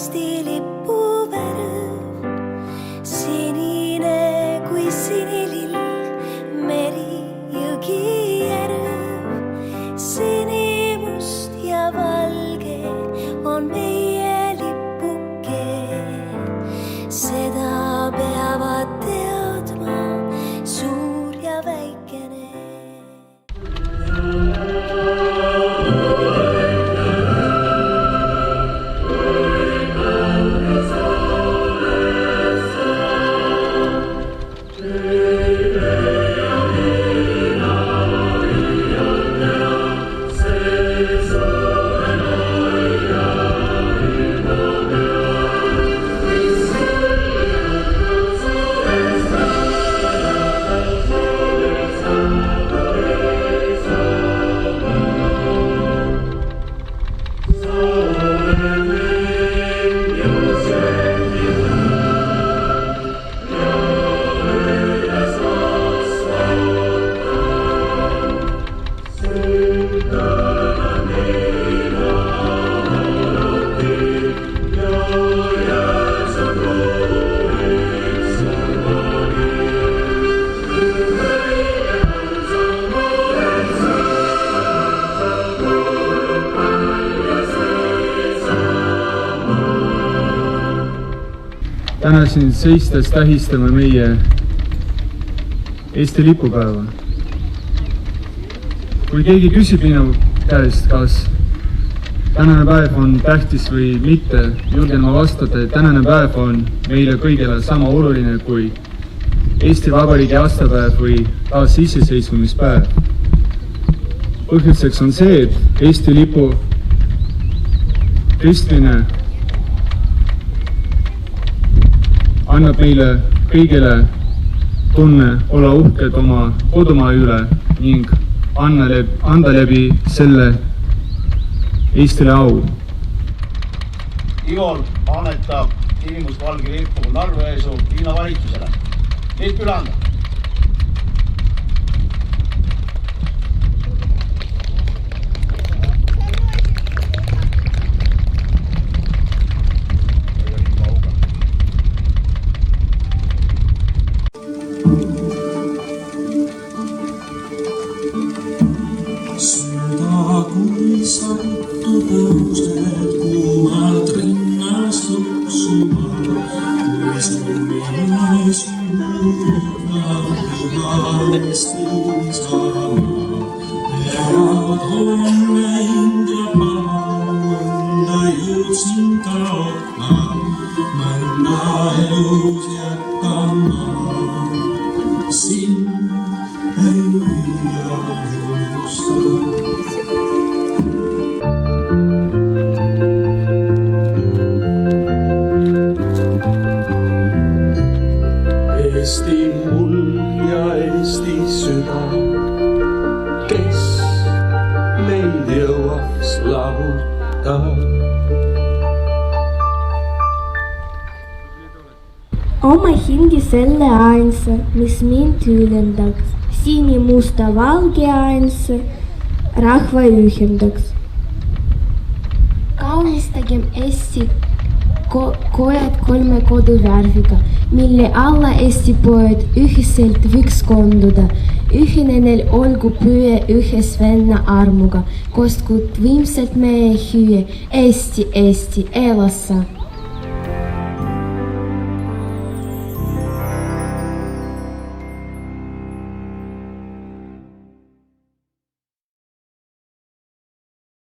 Eesti lipu värv, sinine kui sinilill, meri, jõgi, järv. Sinimust ja valge on meie lipuke, seda peavad teadma suur ja väikene. Täna siin seistes tähistame meie Eesti lipupäeva. Kui keegi küsib minu käest, kas tänane päev on tähtis või mitte, julgen ma vastata, et tänane päev on meile kõigile sama oluline kui Eesti Vabariigi aastapäev või taasiseseisvumispäev. Põhjuseks on see, et Eesti lipu tõstmine annab meile kõigile tunne olla uhked oma kodumaa üle ning anda läbi selle Eestile au. Igor annetab sinimustvalge lipu Narva-Jõesuu linnavalitsusele. Lipp üle anda. Kui sattu tõused kuumalt rinnast luksuma, kui sunnini sünnitavad pühasti saama. Pead olen näinud ja paha, mõnda jõudsin kaotma, mõnda elus jätkama. Sind ei võia unustada. Eesti mul ja Eesti süda, kes meid jõuaks lahutada. Oma hingi selle ainsa, mis mind ülendaks, sinimusta valge ainsa, rahva ühendaks. Kaunistagem Eesti kojad kolme koduvärviga, mille alla Eesti poed ühiselt võiks konduda. Ühine neil olgu püe ühes venna armuga, kostkud võimsalt meie hüüe Eesti, Eesti, elassa!